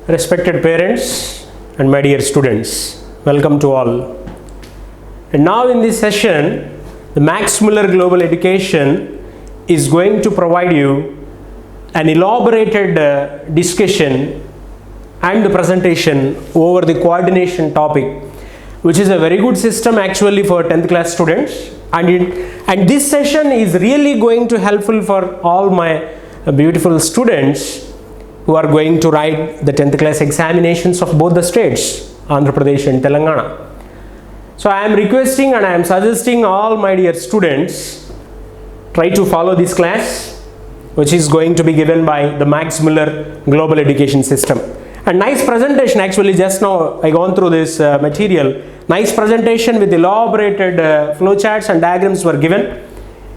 Respected parents and my dear students, welcome to all. And now in this session, the Max Muller Global Education is going to provide you an elaborated discussion and the presentation over the coordination topic, which is a very good system actually for 10th class students, and this session is really going to helpful for all my beautiful students who are going to write the 10th class examinations of both the states, Andhra Pradesh and Telangana. So I am requesting and I am suggesting all my dear students try to follow this class, which is going to be given by the Max Muller Global Education System. And nice presentation, actually just now I gone through this material. Nice presentation with elaborated flowcharts and diagrams were given.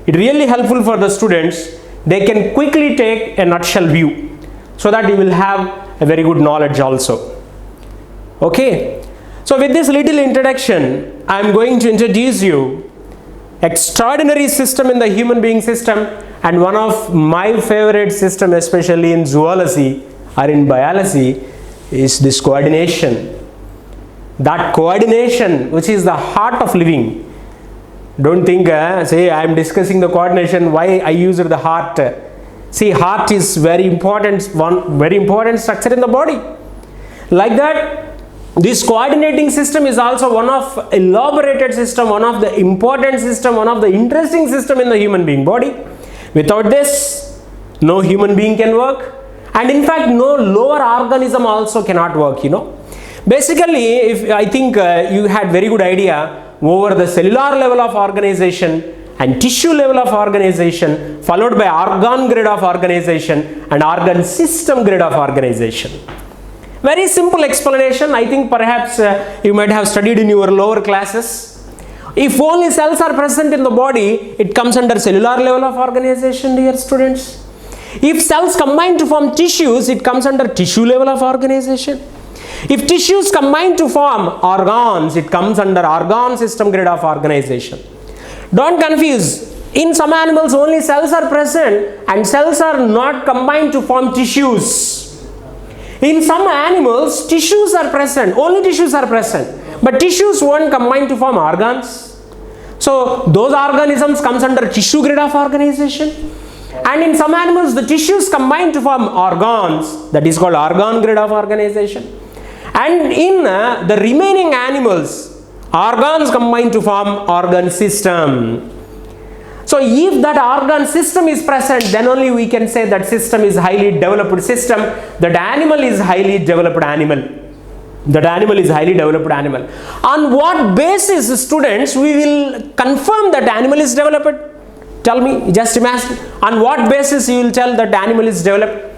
It really helpful for the students. They can quickly take a nutshell view, so that you will have a very good knowledge also. Okay, so with this little introduction, I am going to introduce you extraordinary system in the human being system, and one of my favorite system, especially in zoology or in biology, is this coordination. That coordination which is the heart of living. Don't think say I am discussing the coordination, why I use the heart. See, heart is very important structure in the body. Like that, this coordinating system is also one of elaborated system, one of the important system, one of the interesting system in the human being body. Without this, no human being can work, and in fact, no lower organism also cannot work, Basically, if I think you had very good idea over the cellular level of organization and tissue level of organization, followed by organ grid of organization and organ system grid of organization. Very simple explanation. I think perhaps you might have studied in your lower classes. If only cells are present in the body, it comes under cellular level of organization, dear students. If cells combine to form tissues, it comes under tissue level of organization. If tissues combine to form organs, it comes under organ system grid of organization. Don't confuse. In some animals only cells are present and cells are not combined to form tissues. In some animals tissues are present, only tissues are present, but tissues won't combine to form organs. So those organisms comes under tissue grid of organization. And in some animals the tissues combine to form organs, that is called organ grid of organization. And in the remaining animals, organs combine to form organ system. So if that organ system is present, then only we can say that system is highly developed system, that animal is highly developed animal. That animal is highly developed animal. On what basis, students, we will confirm that animal is developed? Tell me, just imagine. On what basis you will tell that animal is developed?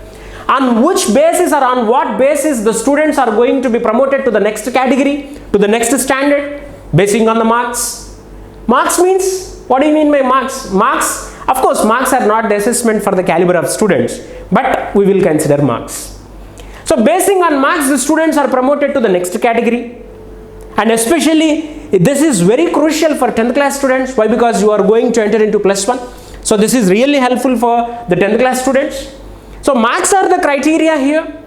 On which basis or on what basis the students are going to be promoted to the next category, to the next standard? Basing on the marks. Marks means, what do you mean by marks? Marks, of course, marks are not the assessment for the caliber of students, but we will consider marks. So basing on marks, the students are promoted to the next category. And especially, this is very crucial for 10th class students. Why? Because you are going to enter into +1. So this is really helpful for the 10th class students. So marks are the criteria here.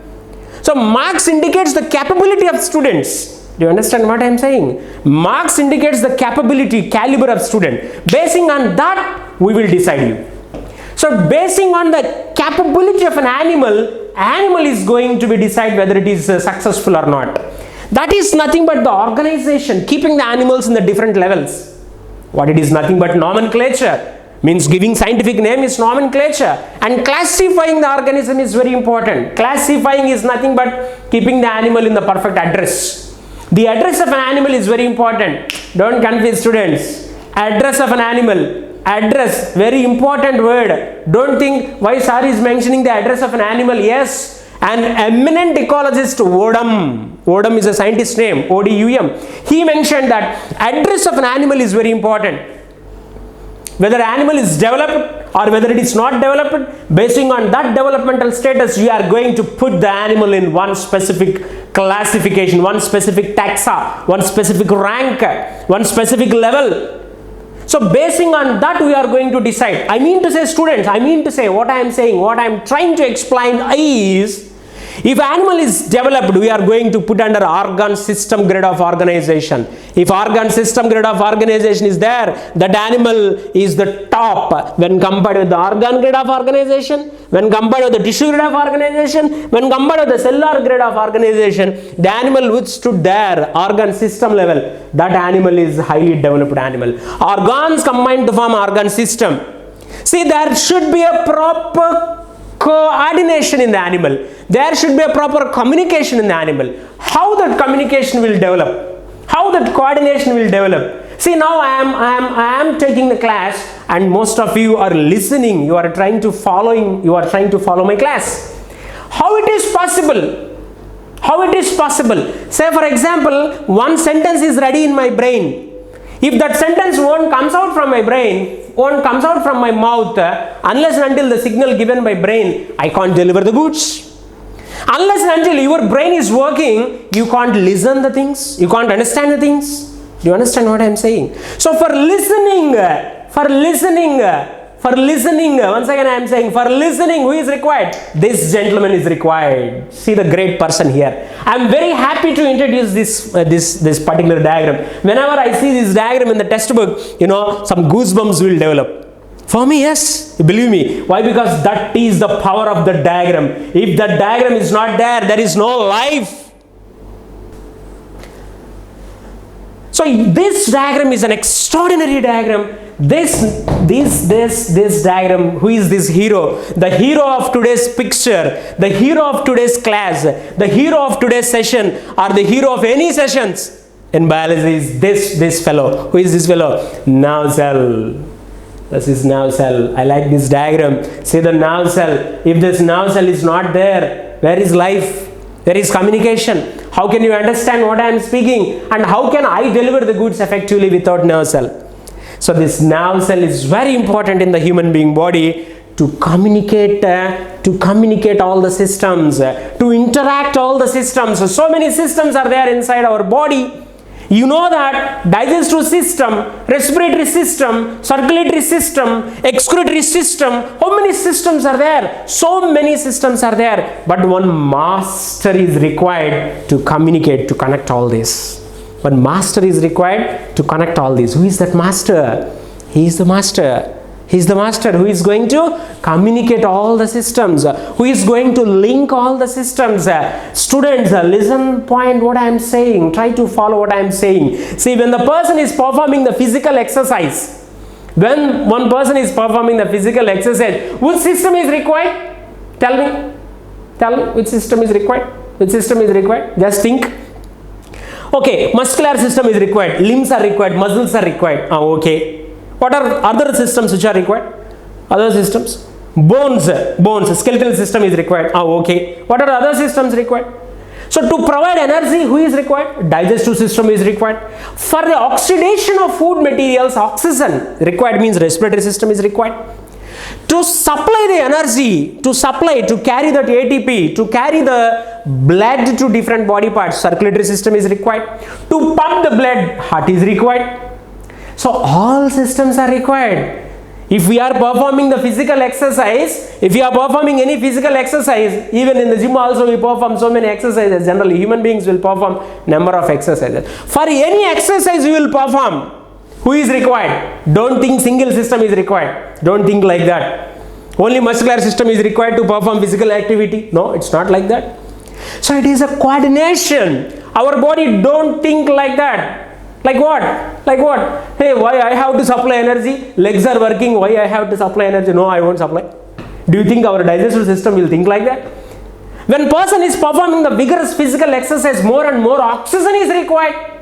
So marks indicates the capability of students. Do you understand what I am saying? Marks indicates the capability, caliber of student. Basing on that, we will decide you. So basing on the capability of an animal is going to be decide whether it is successful or not. That is nothing but the organization, keeping the animals in the different levels. What it is nothing but nomenclature. Means giving scientific name is nomenclature, and classifying the organism is very important. Classifying is nothing but keeping the animal in the perfect address. The address of an animal is very important. Don't confuse, students. Address of an animal. Address, very important word. Don't think why sir is mentioning the address of an animal. Yes, an eminent ecologist, Odum is a scientist name, ODUM. He mentioned that address of an animal is very important. Whether animal is developed or whether it is not developed, basing on that developmental status, you are going to put the animal in one specific classification, one specific taxa, one specific rank, one specific level. So basing on that, we are going to decide. I mean to say, students, I mean to say, what I am saying, what I am trying to explain is, if animal is developed, we are going to put under organ system grade of organization. If organ system grade of organization is there, that animal is the top when compared with the organ grade of organization, when compared with the tissue grade of organization, when compared with the cellular grade of organization. The animal which stood there, organ system level, that animal is highly developed animal. Organs combined to form organ system. See, there should be a proper coordination in the animal. There should be a proper communication in the animal. How that communication will develop? How that coordination will develop? See, now I am taking the class, and most of you are listening. You are trying to follow my class. How it is possible? How it is possible? Say for example, one sentence is ready in my brain. If that sentence won't comes out from my brain, won't comes out from my mouth, unless and until the signal given by brain, I can't deliver the goods. Unless and until your brain is working, you can't listen the things, you can't understand the things. Do you understand what I am saying? So for listening, once again I am saying, for listening, who is required? This gentleman is required. See the great person here. I am very happy to introduce this particular diagram. Whenever I see this diagram in the textbook, some goosebumps will develop. For me, yes, believe me. Why? Because that is the power of the diagram. If that diagram is not there, there is no life. So this diagram is an extraordinary diagram. This diagram, who is this hero? The hero of today's picture, the hero of today's class, the hero of today's session, or the hero of any sessions in biology is this fellow. Who is this fellow? Nerve cell. This is nerve cell. I like this diagram. See the nerve cell. If this nerve cell is not there, where is life? There is communication. How can you understand what I am speaking? And how can I deliver the goods effectively without nerve cell? So this nerve cell is very important in the human being body to communicate all the systems, to interact all the systems. So many systems are there inside our body. You know that digestive system, respiratory system, circulatory system, excretory system, how many systems are there? So many systems are there, but one master is required to communicate, to connect all this. One master is required to connect all these. Who is that master? He is the master. He is the master who is going to communicate all the systems, who is going to link all the systems. Students, listen point what I am saying. Try to follow what I am saying. See, when the person is performing the physical exercise, when one person is performing the physical exercise, which system is required? Tell me which system is required? Which system is required? Just think. Okay, muscular system is required, limbs are required, muscles are required. Okay. What are other systems which are required? Other systems? Bones, skeletal system is required. Okay. What are other systems required? So to provide energy, who is required? Digestive system is required. For the oxidation of food materials, oxygen required means respiratory system is required. To supply the energy, to carry that ATP, to carry the blood to different body parts, circulatory system is required. To pump the blood, heart is required. So all systems are required. If we are performing the physical exercise, if you are performing any physical exercise, even in the gym also we perform so many exercises. Generally human beings will perform number of exercises. For any exercise you will perform, who is required? Don't think single system is required. Don't think like that. Only muscular system is required to perform physical activity. No, it's not like that. So it is a coordination. Our body don't think like that. Like what? Like what? Hey, why I have to supply energy? Legs are working, why I have to supply energy? No, I won't supply. Do you think our digestive system will think like that? When person is performing the vigorous physical exercise, more and more oxygen is required.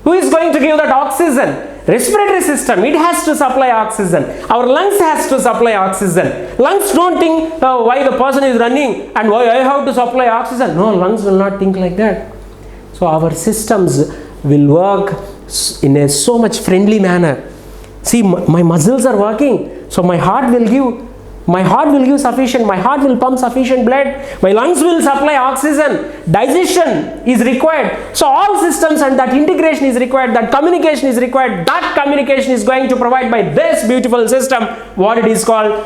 Who is going to give that oxygen? Respiratory system, it has to supply oxygen. Our lungs has to supply oxygen. Lungs don't think why the person is running and why I have to supply oxygen. No, lungs will not think like that. So our systems will work in a so much friendly manner. See, my muscles are working, So my heart will give sufficient, my heart will pump sufficient blood, my lungs will supply oxygen, digestion is required. So all systems, and that integration is required, that communication is required. That communication is going to provide by this beautiful system, what it is called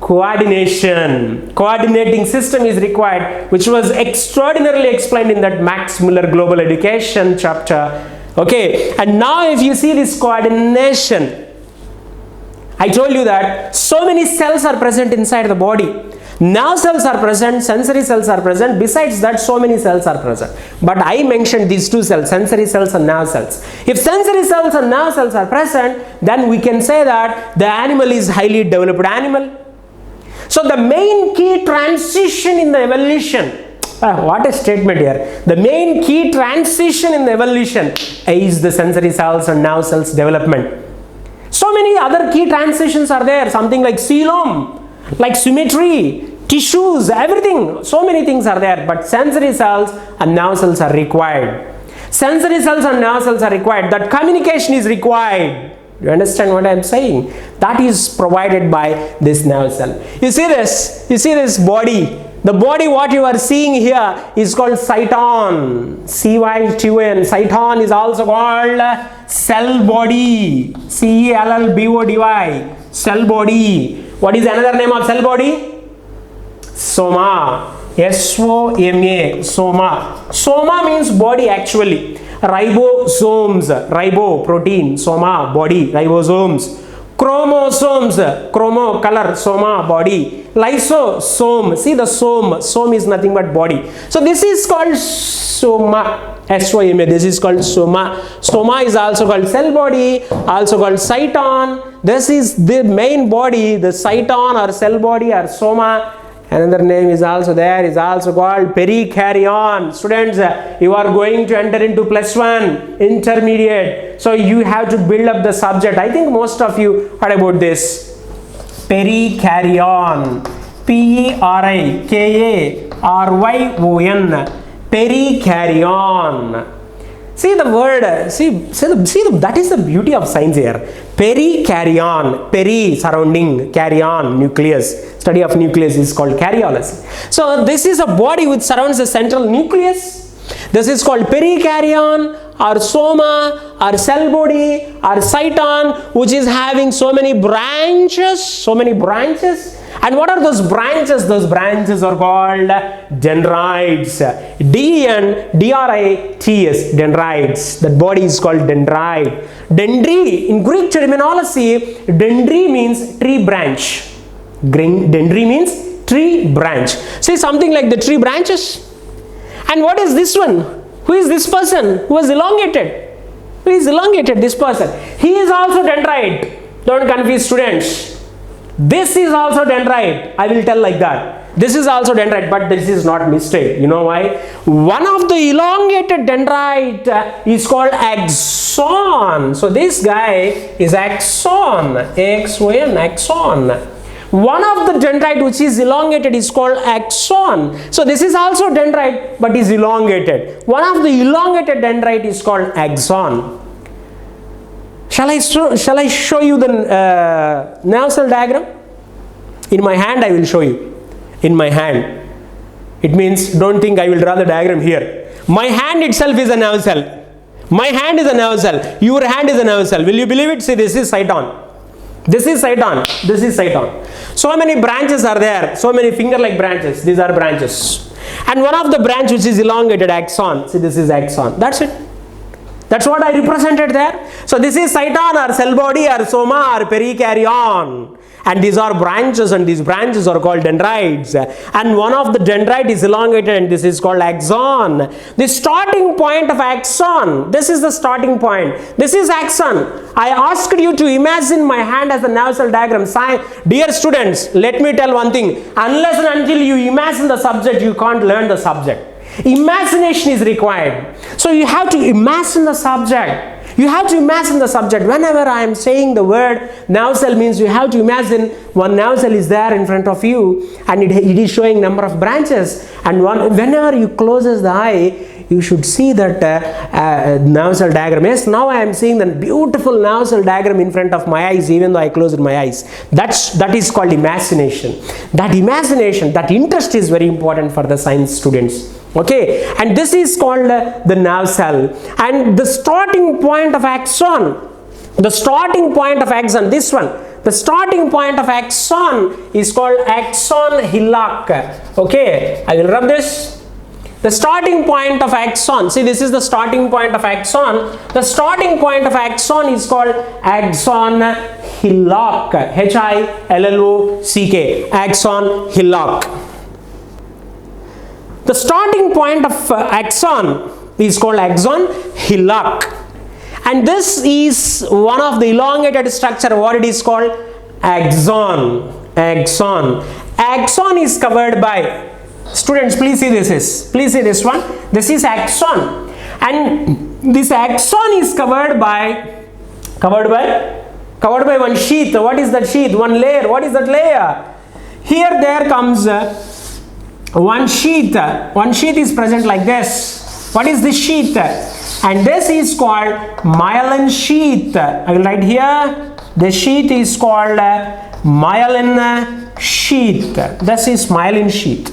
coordination. Coordinating system is required, which was extraordinarily explained in that Max Muller Global Education chapter. Okay, and now if you see this coordination, I told you that so many cells are present inside the body. Nerve cells are present, sensory cells are present. Besides that, so many cells are present. But I mentioned these two cells, sensory cells and nerve cells. If sensory cells and nerve cells are present, then we can say that the animal is highly developed animal. So the main key transition in the evolution, what a statement here. The main key transition in the evolution is the sensory cells and nerve cells development. So many other key transitions are there, something like coelom, like symmetry, tissues, everything. So many things are there, but sensory cells and nerve cells are required. Sensory cells and nerve cells are required. That communication is required. You understand what I am saying? That is provided by this nerve cell. You see this body. The body what you are seeing here is called cyton. C-Y-T-O-N. Cyton is also called cell body. C-E-L-L-B-O-D-Y. Cell body. What is another name of cell body? Soma. S-O-M-A. Soma. Soma means body actually. Ribosomes. Ribo, protein. Soma, body. Ribosomes. Chromosomes, chromo, color, soma, body. Lysosome, see the some is nothing but body. So this is called soma, S-O-M-A, this is called soma. Soma is also called cell body, also called cyton. This is the main body, the cyton or cell body or soma. Another name is also there, is also called perikaryon. Students, you are going to enter into +1 intermediate, so you have to build up the subject. I think most of you heard about this. Perikaryon, P-E-R-I-K-A-R-Y-O-N, perikaryon. See the word, that is the beauty of science here. Perikaryon, peri, surrounding, karyon, nucleus. Study of nucleus is called karyology. So this is a body which surrounds the central nucleus. This is called perikaryon or soma or cell body or cyton, which is having so many branches. And what are those branches? Those branches are called dendrites. D-E-N-D-R-I-T-S, dendrites. That body is called dendrite. Dendri, in Greek terminology, dendri means tree branch. Dendri means tree branch. See, something like the tree branches. And what is this one? Who is this person who is elongated? Who is elongated? This person. He is also dendrite. Don't confuse students. This is also dendrite. I will tell like that. This is also dendrite, but this is not mistake. You know why? One of the elongated dendrite is called axon. So this guy is axon. A-X-O-N, axon. One of the dendrite which is elongated is called axon. So this is also dendrite, but is elongated. One of the elongated dendrite is called axon. Shall I show you the nerve cell diagram? In my hand I will show you. In my hand. It means don't think I will draw the diagram here. My hand itself is a nerve cell. My hand is a nerve cell. Your hand is a nerve cell. Will you believe it? See, this is cyton. This is cyton. This is cyton. So many branches are there. So many finger-like branches. These are branches. And one of the branch which is elongated, axon. See, this is axon. That's it. That's what I represented there. So this is cyton or cell body or soma or perikaryon. And these are branches, and these branches are called dendrites. And one of the dendrite is elongated, and this is called axon. The starting point of axon, this is the starting point. This is axon. I asked you to imagine my hand as a nerve cell diagram. Dear students, let me tell one thing. Unless and until you imagine the subject, you can't learn the subject. Imagination is required. So you have to imagine the subject. You have to imagine the subject. Whenever I am saying the word nerve cell, means you have to imagine one nerve cell is there in front of you, and it is showing number of branches. And whenever you closes the eye, you should see that nerve cell diagram. Yes, now I am seeing the beautiful nerve cell diagram in front of my eyes, even though I closed my eyes. That is called imagination. That imagination, that interest is very important for the science students. Okay, and this is called the nerve cell. And the starting point of axon, this one, the starting point of axon is called axon hillock. Okay, I will rub this. The starting point of axon, see, this is the starting point of axon. The starting point of axon is called axon hillock. Hillock. Axon hillock. The starting point of axon is called axon hillock. And this is one of the elongated structure, what it is called? Axon. Axon is covered by, students, please see this one. This is axon, and this axon is covered by one sheath. What is that sheath? One layer. What is that layer? Here there comes one sheath. One sheath is present like this. What is this sheath? And this is called myelin sheath. I will write here. The sheath is called myelin sheath. This is myelin sheath.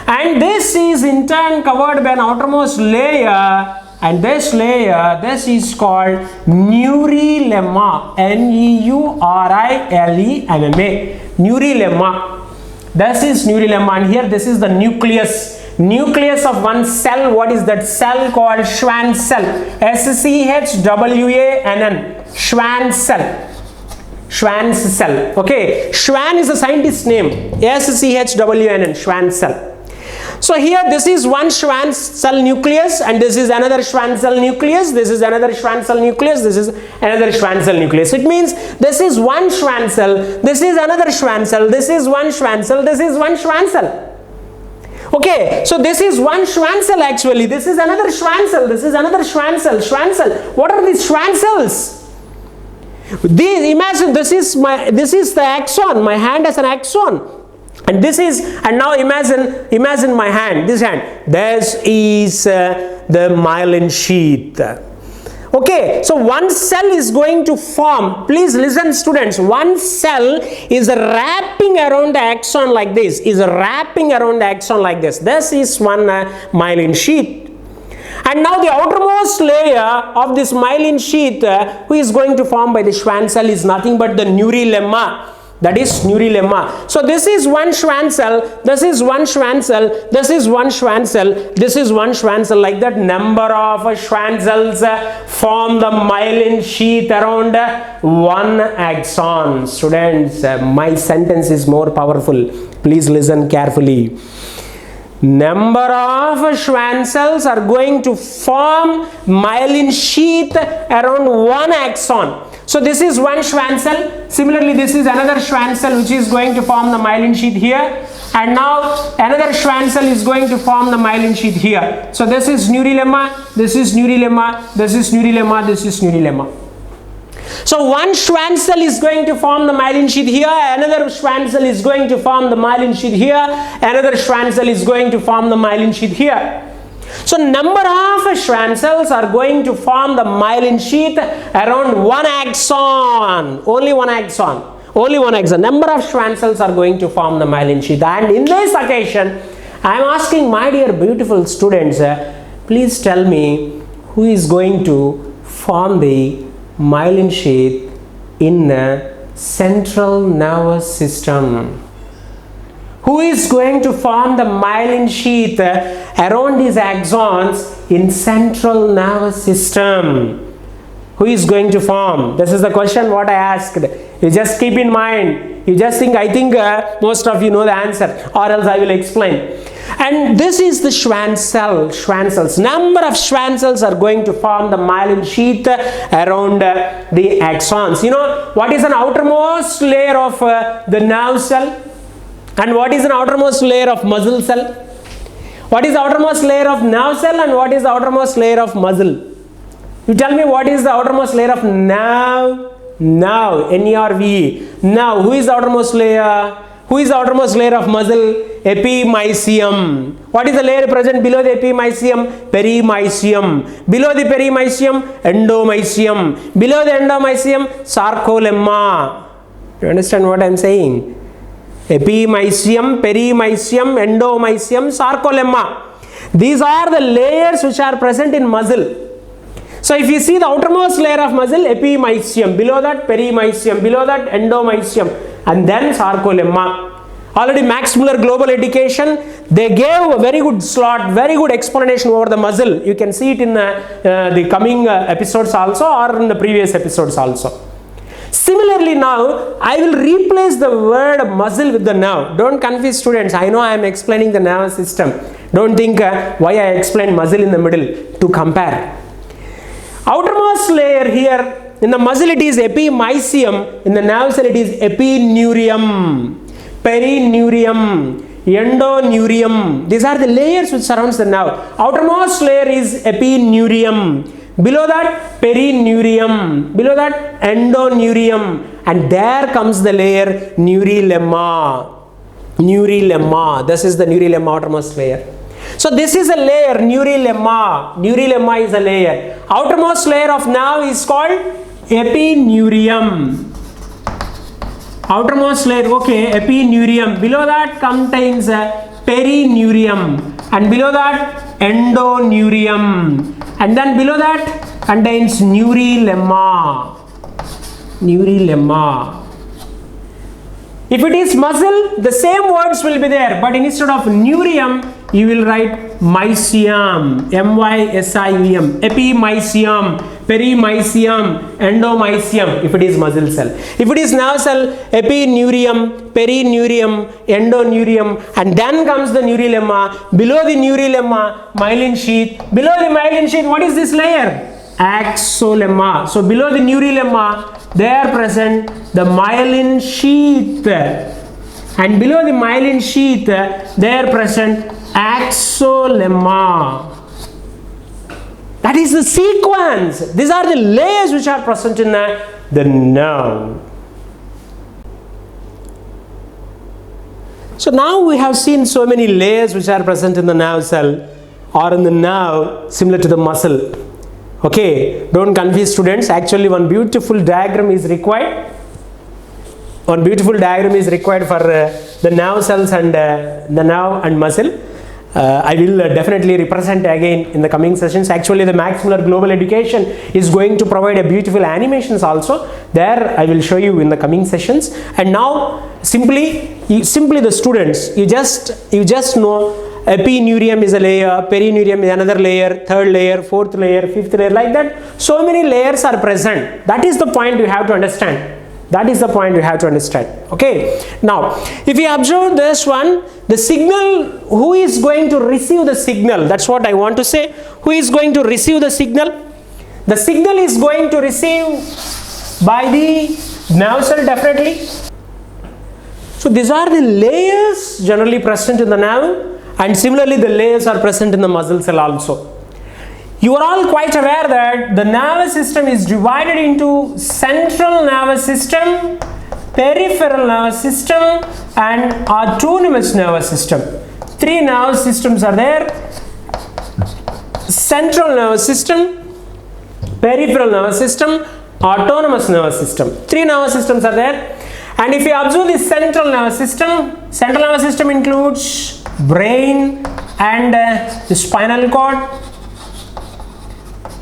And this is in turn covered by an outermost layer. And this layer, this is called neurilemma. Neurilemma. Neurilemma. This is neurilemma. And here this is the nucleus. Nucleus of one cell. What is that cell called? Schwann cell. Schwann. Schwann cell. Schwann's cell. Okay, Schwann is a scientist name. Schwann. Schwann cell. So here this is one Schwann cell nucleus, and this is another Schwann cell nucleus. This is another Schwann cell nucleus. This is another Schwann cell nucleus. It means this is one Schwann cell. This is another Schwann cell. This is one Schwann cell. This is one Schwann cell. Okay, so this is one Schwann cell actually. This is another Schwann cell. This is another Schwann cell. Schwann cell. What are these Schwann cells? These, imagine this is the axon. My hand has an axon, and this is, and now imagine my hand. This hand. This is the myelin sheath. Okay, so one cell is going to form. Please listen, students. One cell is wrapping around the axon like this. This is one myelin sheath. And now the outermost layer of this myelin sheath, who is going to form by the Schwann cell, is nothing but the neurilemma. That is neurilemma. So this is one Schwann cell, this is one Schwann cell, this is one Schwann cell, this is one Schwann cell. Like that, number of Schwann cells form the myelin sheath around one axon. Students, my sentence is more powerful. Please listen carefully. Number of Schwann cells are going to form myelin sheath around one axon. So this is one Schwann cell. Similarly, this is another Schwann cell which is going to form the myelin sheath here. And now another Schwann cell is going to form the myelin sheath here. So this is neurilemma, this is neurilemma, this is neurilemma, this is neurilemma. So one Schwann cell is going to form the myelin sheath here, another Schwann cell is going to form the myelin sheath here, another Schwann cell is going to form the myelin sheath here. So number of Schwann cells are going to form the myelin sheath around one axon. Only one axon. Only one axon. Number of Schwann cells are going to form the myelin sheath. And in this occasion, I am asking my dear beautiful students, please tell me who is going to form the myelin sheath in the central nervous system. Who is going to form the myelin sheath around these axons in central nervous system? Who is going to form? This is the question what I asked. You just keep in mind. You just think, I think most of you know the answer, or else I will explain. And this is the Schwann cell, Schwann cells. Number of Schwann cells are going to form the myelin sheath around the axons. You know what is an outermost layer of the nerve cell? And what is an outermost layer of muscle cell? What is the outermost layer of nerve cell and what is the outermost layer of muscle? You tell me what is the outermost layer of nerve? Nerve, N-E-R-V-E. Now, who is the outermost layer? Who is the outermost layer of muscle? epimysium. What is the layer present below the epimysium? Perimysium. Below the perimysium, endomysium. Below the endomysium, sarcolemma. You understand what I am saying? Epimysium, perimysium, endomysium, sarcolemma. These are the layers which are present in muscle. So if you see the outermost layer of muscle, epimysium, below that perimysium, below that endomysium, and then sarcolemma. Already Max Muller Global Education, they gave a very good slot, very good explanation over the muscle. You can see it in the coming episodes also, or in the previous episodes also. Similarly now, I will replace the word muscle with the nerve. Don't confuse students. I know I am explaining the nervous system. Don't think why I explained muscle in the middle to compare. Outermost layer here, in the muscle it is epimysium, in the nerve cell it is epineurium, perineurium, endoneurium. These are the layers which surrounds the nerve. Outermost layer is epineurium, below that perineurium, below that endoneurium, and there comes the layer neurilemma. Neurilemma, this is the neurilemma outermost layer. So this is a layer, neurilemma. Neurilemma is a layer. Outermost layer of nerve is called epineurium. Outermost layer, okay, epineurium. Below that contains perineurium, and below that endoneurium, and then below that contains neurilemma. Neurilemma. If it is muscle, the same words will be there, but instead of neurium, you will write mysium, M-Y-S-I-U-M, epimysium, perimysium, endomysium, if it is muscle cell. If it is nerve cell, epineurium, perineurium, endoneurium, and then comes the neurilemma. Below the neurilemma, myelin sheath. Below the myelin sheath, what is this layer? Axolemma. So below the neurilemma, there present the myelin sheath, and below the myelin sheath there present axolemma. That is the sequence. These are the layers which are present in the nerve. So now we have seen so many layers which are present in the nerve cell or in the nerve, similar to the muscle. Okay, don't confuse students. Actually, one beautiful diagram is required. One beautiful diagram is required for the nerve cells and the nerve and muscle. I will definitely represent again in the coming sessions. Actually, the Max Muller Global Education is going to provide a beautiful animations also. There I will show you in the coming sessions. And now simply the students, you just know epineurium is a layer, perineurium is another layer, third layer, fourth layer, fifth layer, like that. So many layers are present. That is the point you have to understand. That is the point you have to understand. Okay. Now, if you observe this one, the signal, who is going to receive the signal? That's what I want to say. Who is going to receive the signal? The signal is going to receive by the nerve cell definitely. So these are the layers generally present in the nerve. And similarly, the layers are present in the muscle cell also. You are all quite aware that the nervous system is divided into central nervous system, peripheral nervous system, and autonomous nervous system. Three nervous systems are there: central nervous system, peripheral nervous system, autonomous nervous system. Three nervous systems are there. And if you observe the central nervous system includes brain and the spinal cord.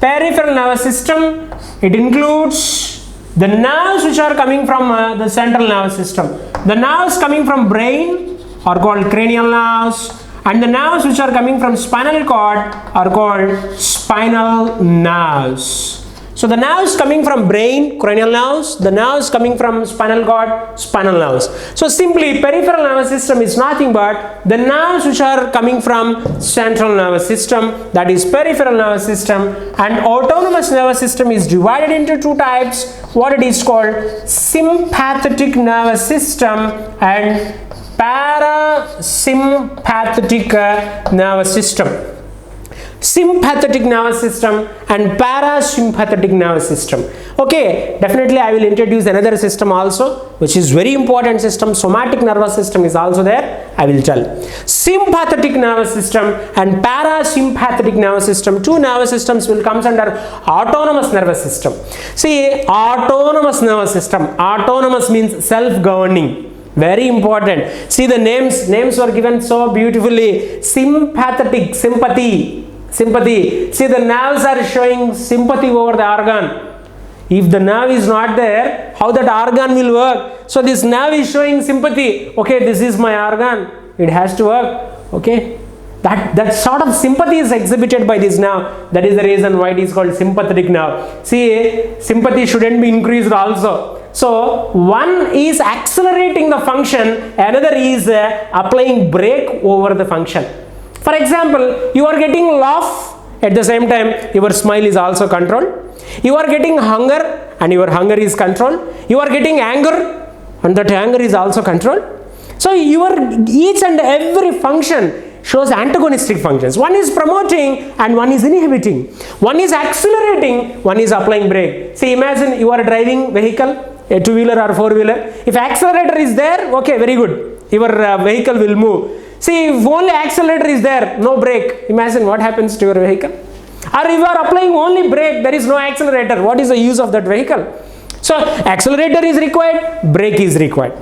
Peripheral nervous system, it includes the nerves which are coming from the central nervous system. The nerves coming from brain are called cranial nerves, and the nerves which are coming from spinal cord are called spinal nerves. So the nerves coming from brain, cranial nerves, the nerves coming from spinal cord, spinal nerves. So simply peripheral nervous system is nothing but the nerves which are coming from central nervous system, that is peripheral nervous system, and autonomous nervous system is divided into two types, what it is called sympathetic nervous system and parasympathetic nervous system. sympathetic nervous system and parasympathetic nervous system. Okay, definitely I will introduce another system also, which is very important system. Somatic nervous system is also there, I will tell. Sympathetic nervous system and parasympathetic nervous system, two nervous systems will come under autonomous nervous system. See, autonomous nervous system, autonomous means self-governing. Very important. See, the names were given so beautifully. Sympathetic, sympathy. See, the nerves are showing sympathy over the organ. If the nerve is not there, how that organ will work? So this nerve is showing sympathy. Okay, this is my organ, it has to work. Okay, that sort of sympathy is exhibited by this nerve. That is the reason why it is called sympathetic nerve. See, sympathy shouldn't be increased also. So one is accelerating the function, another is applying brake over the function. For example, you are getting laugh, at the same time your smile is also controlled. You are getting hunger and your hunger is controlled. You are getting anger and that anger is also controlled. So each and every function shows antagonistic functions. One is promoting and one is inhibiting. One is accelerating, one is applying brake. See, imagine you are driving vehicle, a two-wheeler or four-wheeler. If accelerator is there, okay, very good, your vehicle will move. See, if only accelerator is there, no brake, imagine what happens to your vehicle. Or if you are applying only brake, there is no accelerator, what is the use of that vehicle? So accelerator is required, brake is required.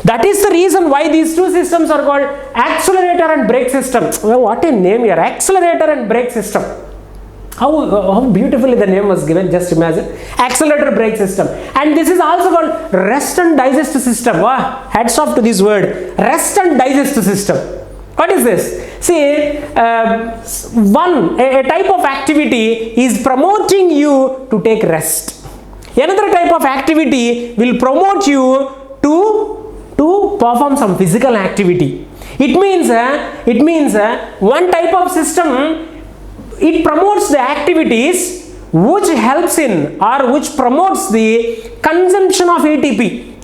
That is the reason why these two systems are called accelerator and brake system. Well, what a name here, accelerator and brake system. How beautifully the name was given, just imagine. Accelerator brake system. And this is also called rest and digest system. Wow, hats off to this word, rest and digest system. What is this? See, a type of activity is promoting you to take rest. Another type of activity will promote you to perform some physical activity. It means one type of system, it promotes the activities which helps in or which promotes the consumption of ATP.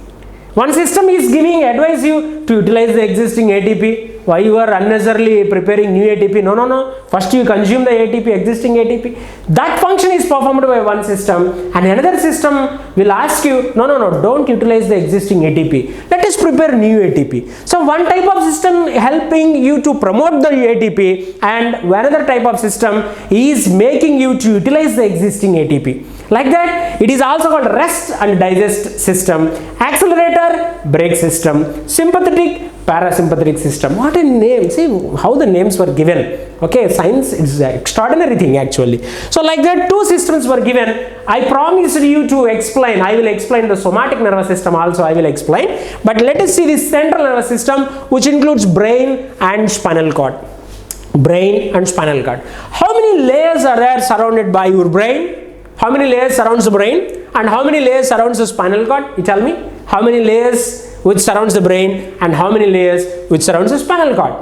One system is giving advice you to utilize the existing ATP. Why you are unnecessarily preparing new ATP? No. First you consume the ATP, existing ATP. That function is performed by one system, and another system will ask you, no, don't utilize the existing ATP. Let us prepare new ATP. So one type of system helping you to promote the ATP, and another type of system is making you to utilize the existing ATP. Like that, it is also called rest and digest system, accelerator, brake system, sympathetic, parasympathetic system. What a name. See how the names were given. Okay, science is an extraordinary thing actually. So like that, two systems were given. I promised you to explain. I will explain the somatic nervous system also, I will explain. But let us see the central nervous system, which includes brain and spinal cord. Brain and spinal cord. How many layers are there surrounded by your brain? How many layers surrounds the brain? And how many layers surrounds the spinal cord? You tell me. How many layers which surrounds the brain and how many layers which surrounds the spinal cord?